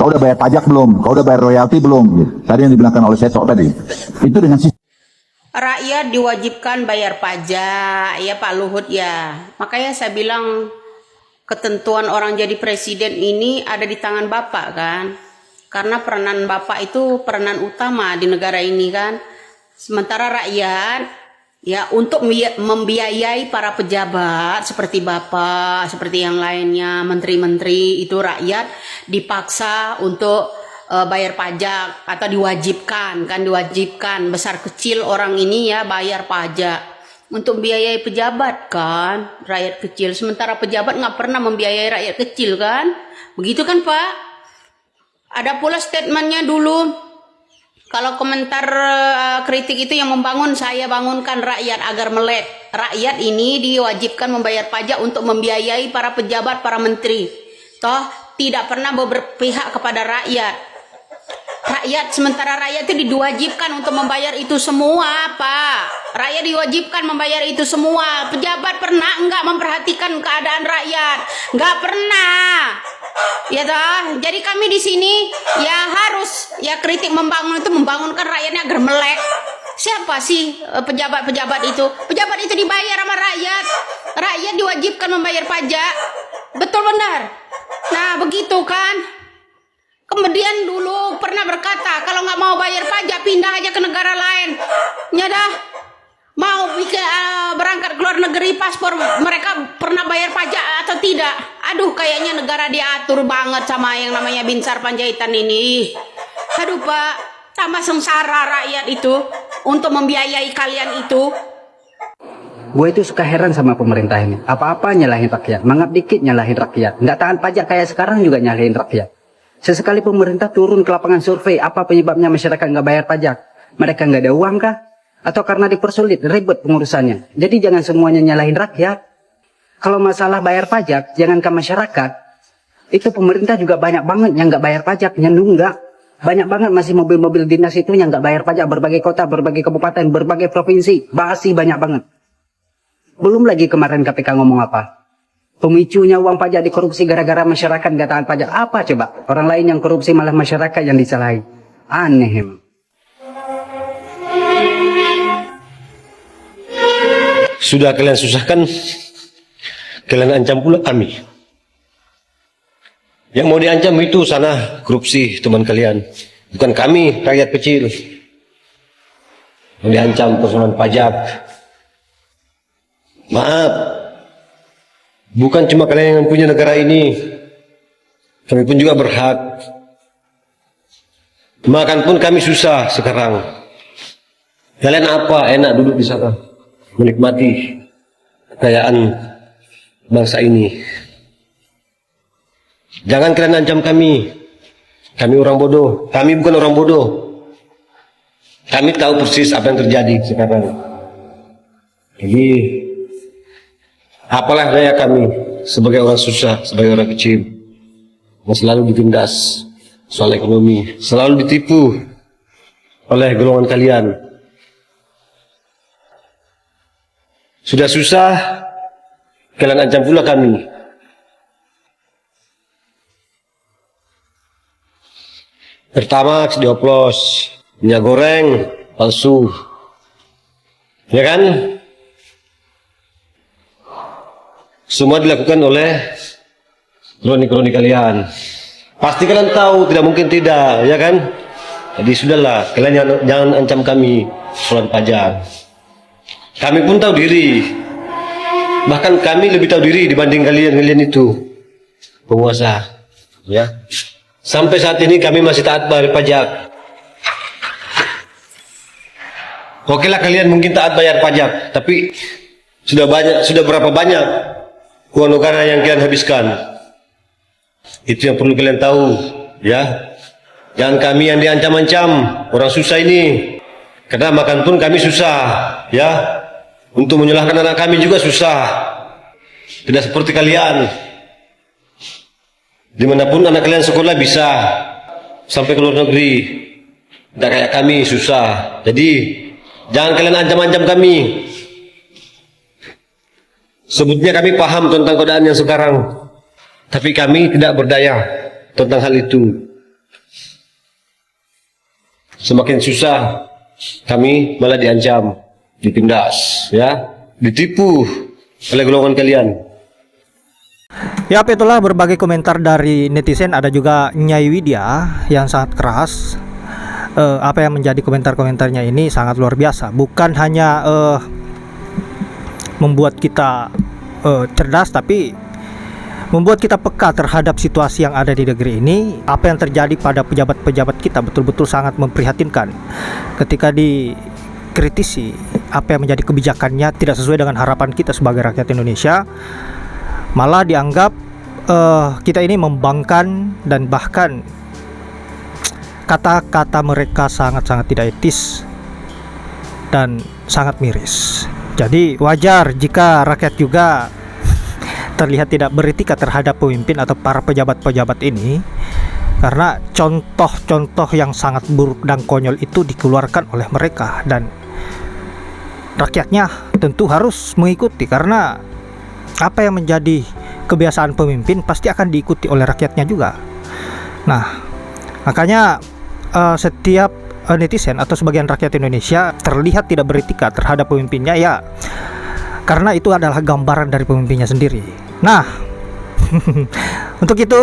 Kau udah bayar pajak belum? Kau udah bayar royalti belum? Gitu. Tadi yang dibilangkan oleh Seto tadi. Itu dengan sistem. Rakyat diwajibkan bayar pajak, ya Pak Luhut ya. Makanya saya bilang ketentuan orang jadi presiden ini ada di tangan Bapak kan. Karena peranan Bapak itu peranan utama di negara ini kan. Sementara rakyat ya untuk membiayai para pejabat seperti Bapak, seperti yang lainnya, menteri-menteri itu rakyat dipaksa untuk bayar pajak atau diwajibkan besar kecil orang ini ya bayar pajak untuk biayai pejabat kan, rakyat kecil, sementara pejabat nggak pernah membiayai rakyat kecil kan, begitu kan Pak? Ada pula statementnya dulu, kalau komentar kritik itu yang membangun, saya bangunkan rakyat agar melek. Rakyat ini diwajibkan membayar pajak untuk membiayai para pejabat, para menteri, toh tidak pernah berpihak kepada rakyat. Sementara rakyat itu diwajibkan untuk membayar itu semua, Pak. Rakyat diwajibkan membayar itu semua. Pejabat pernah enggak memperhatikan keadaan rakyat? Enggak pernah. Ya toh. Jadi kami di sini ya harus ya kritik membangun itu membangunkan rakyatnya agar melek. Siapa sih pejabat-pejabat itu? Pejabat itu dibayar sama rakyat. Rakyat diwajibkan membayar pajak. Betul benar. Nah, begitu kan? Kemudian dulu pernah berkata, kalau nggak mau bayar pajak, pindah aja ke negara lain. Nyadah, mau berangkat ke luar negeri, paspor mereka pernah bayar pajak atau tidak? Aduh, kayaknya negara diatur banget sama yang namanya Binsar Panjaitan ini. Aduh Pak, tambah sengsara rakyat itu untuk membiayai kalian itu. Gue itu suka heran sama pemerintah ini. Apa-apa nyalahin rakyat, mangap dikit nyalahin rakyat. Nggak tahan pajak kayak sekarang juga nyalahin rakyat. Sesekali pemerintah turun ke lapangan survei, apa penyebabnya masyarakat nggak bayar pajak? Mereka nggak ada uang kah? Atau karena dipersulit, ribet pengurusannya? Jadi jangan semuanya nyalahin rakyat. Kalau masalah bayar pajak, jangankan masyarakat. Itu pemerintah juga banyak banget yang nggak bayar pajak, yang nunggak. Banyak banget masih mobil-mobil dinas itu yang nggak bayar pajak, berbagai kota, berbagai kabupaten, berbagai provinsi. Masih banyak banget. Belum lagi kemarin KPK ngomong apa? Pemicunya uang pajak dikorupsi gara-gara masyarakat nggak tahan pajak. Apa coba? Orang lain yang korupsi malah masyarakat yang disalahi. Aneh emang. Sudah kalian susahkan, kalian ancam pula kami. Yang mau diancam itu sana korupsi teman kalian. Bukan kami, rakyat kecil. Yang diancam persoalan pajak. Maaf. Bukan cuma kalian yang punya negara ini, kami pun juga berhak. Makan pun kami susah sekarang. Kalian apa? Enak duduk di sana, menikmati kekayaan bangsa ini. Jangan kalian ancam kami. Kami orang bodoh. Kami bukan orang bodoh. Kami tahu persis apa yang terjadi sekarang. Jadi apalah daya kami sebagai orang susah, sebagai orang kecil yang selalu ditindas soal ekonomi, selalu ditipu oleh golongan kalian. Sudah susah, kalian ancam pula kami. Pertama dioplos, minyak goreng palsu, ya kan? Semua dilakukan oleh kroni-kroni kalian. Pasti kalian tahu, tidak mungkin tidak, ya kan? Jadi sudahlah, kalian jangan ancam kami soal pajak. Kami pun tahu diri. Bahkan kami lebih tahu diri dibanding kalian itu penguasa. Ya. Sampai saat ini kami masih taat bayar pajak. Oke lah kalian mungkin taat bayar pajak, tapi sudah berapa banyak uang negara yang kalian habiskan. Itu yang perlu kalian tahu, ya. Jangan kami yang diancam-ancam, orang susah ini. Karena makan pun kami susah, ya. Untuk menyalahkan anak kami juga susah. Tidak seperti kalian. Dimanapun anak kalian sekolah bisa sampai ke luar negeri. Tidak kayak kami susah. Jadi jangan kalian ancam-ancam kami. Sebutnya kami paham tentang keadaan yang sekarang, tapi kami tidak berdaya tentang hal itu. semakin susah. Kami malah diancam, ditindas, ya, ditipu oleh golongan kalian. Ya, itulah berbagai komentar dari netizen. Ada juga Nyai Widya yang sangat keras. Apa yang menjadi komentar-komentarnya ini sangat luar biasa. Bukan hanya membuat kita cerdas, tapi membuat kita peka terhadap situasi yang ada di negeri ini. Apa yang terjadi pada pejabat-pejabat kita betul-betul sangat memprihatinkan. Ketika dikritisi apa yang menjadi kebijakannya tidak sesuai dengan harapan kita sebagai rakyat Indonesia, malah dianggap kita ini membangkang, dan bahkan kata-kata mereka sangat-sangat tidak etis dan sangat miris. Jadi wajar jika rakyat juga terlihat tidak beretika terhadap pemimpin atau para pejabat-pejabat ini, karena contoh-contoh yang sangat buruk dan konyol itu dikeluarkan oleh mereka, dan rakyatnya tentu harus mengikuti, karena apa yang menjadi kebiasaan pemimpin pasti akan diikuti oleh rakyatnya juga. Nah, makanya setiap netizen atau sebagian rakyat Indonesia terlihat tidak beretika terhadap pemimpinnya, ya karena itu adalah gambaran dari pemimpinnya sendiri. Nah, untuk itu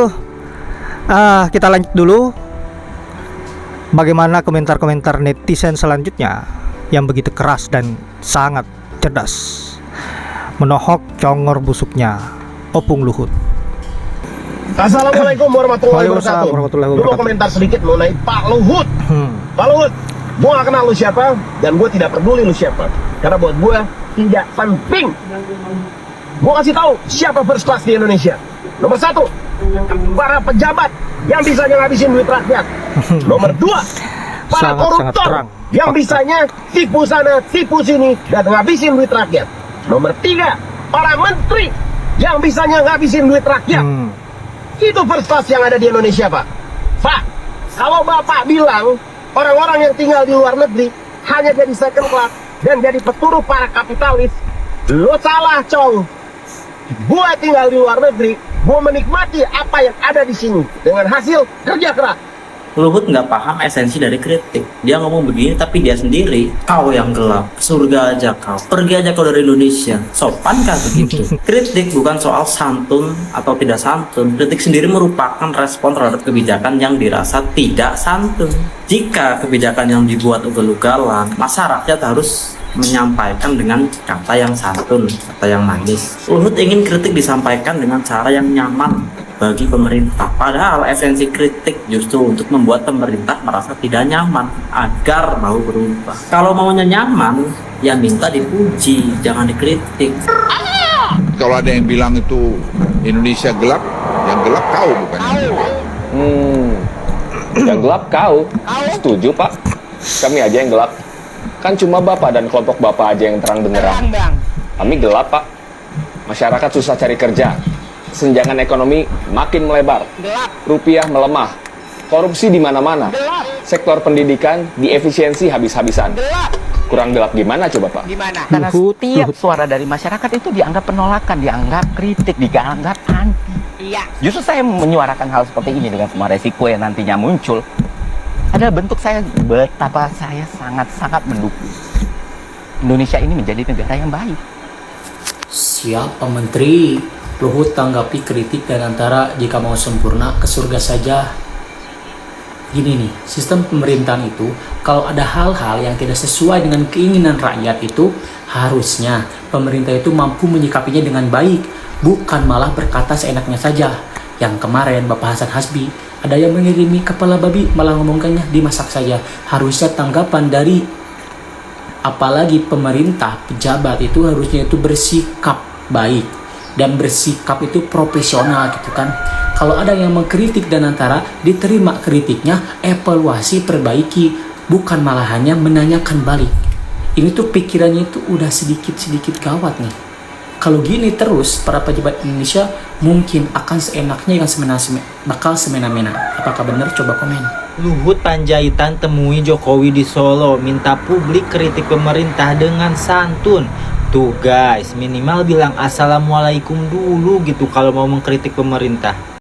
kita lanjut dulu. Bagaimana komentar-komentar netizen selanjutnya yang begitu keras dan sangat cerdas, menohok congor busuknya Opung Luhut. Assalamualaikum warahmatullahi Waalaikumsalam wabarakatuh. warahmatullahi Lu mau wabarakatuh. komentar sedikit mengenai Pak Luhut. Pak Luhut, gue gak kenal lu siapa, dan gue tidak peduli lu siapa, karena buat gue tidak penting. Gue kasih tahu siapa first class di Indonesia. Nomor 1, para pejabat yang bisanya ngabisin duit rakyat. Nomor 2, para Sangat koruptor terang. yang bisanya tipu sana, tipu sini, dan ngabisin duit rakyat. Nomor 3, para menteri yang bisanya ngabisin duit rakyat. Itu first class yang ada di Indonesia, Pak. Pak, kalau Bapak bilang orang-orang yang tinggal di luar negeri hanya jadi second class dan jadi peturuh para kapitalis, lo salah, Cong. Gue tinggal di luar negeri, gue menikmati apa yang ada di sini dengan hasil kerja keras. Luhut nggak paham esensi dari kritik. Dia ngomong begini, tapi dia sendiri, kau yang gelap, surga aja kau, pergi aja kau dari Indonesia. Sopan kah begitu? Kritik bukan soal santun atau tidak santun. Kritik sendiri merupakan respon terhadap kebijakan yang dirasa tidak santun. Jika kebijakan yang dibuat ugal-ugalan, masa rakyat harus menyampaikan dengan kata yang santun, kata yang manis. Luhut ingin kritik disampaikan dengan cara yang nyaman bagi pemerintah. Padahal esensi kritik justru untuk membuat pemerintah merasa tidak nyaman agar mau berubah. Kalau maunya nyaman, ya minta dipuji, jangan dikritik. Kalau ada yang bilang itu Indonesia gelap, yang gelap kau bukan Indonesia. Yang gelap kau. Setuju, Pak. Kami aja yang gelap. Kan cuma Bapak dan kelompok Bapak aja yang terang benderang. Kami gelap, Pak. Masyarakat susah cari kerja. Senjangan ekonomi makin melebar. Rupiah melemah. Korupsi di mana-mana. Sektor pendidikan diefisiensi habis-habisan. Kurang gelap gimana coba, Pak? Gimana? Karena setiap suara dari masyarakat itu dianggap penolakan, dianggap kritik, dianggap anti. Iya. Justru saya menyuarakan hal seperti ini dengan semua resiko yang nantinya muncul. Adalah bentuk saya betapa saya sangat-sangat mendukung Indonesia ini menjadi negara yang baik. Siap Pak Menteri. Luhut tanggapi kritik dan antara jika mau sempurna ke surga saja. Gini nih, sistem pemerintahan itu kalau ada hal-hal yang tidak sesuai dengan keinginan rakyat itu harusnya pemerintah itu mampu menyikapinya dengan baik, bukan malah berkata seenaknya saja. Yang kemarin Bapak Hasan Hasbi ada yang mengirimi kepala babi malah ngomongkannya dimasak saja. Harusnya tanggapan dari apalagi pemerintah, pejabat itu harusnya itu bersikap baik dan bersikap itu profesional gitu kan. Kalau ada yang mengkritik dan antara diterima kritiknya, evaluasi, perbaiki, bukan malah hanya menanyakan balik. Ini tuh pikirannya itu udah sedikit-sedikit gawat nih. Kalau gini terus para pejabat Indonesia mungkin akan seenaknya yang bakal semena-mena. Apakah benar? Coba komen. Luhut Panjaitan temui Jokowi di Solo, minta publik kritik pemerintah dengan santun. Tuh guys, minimal bilang assalamualaikum dulu gitu kalau mau mengkritik pemerintah.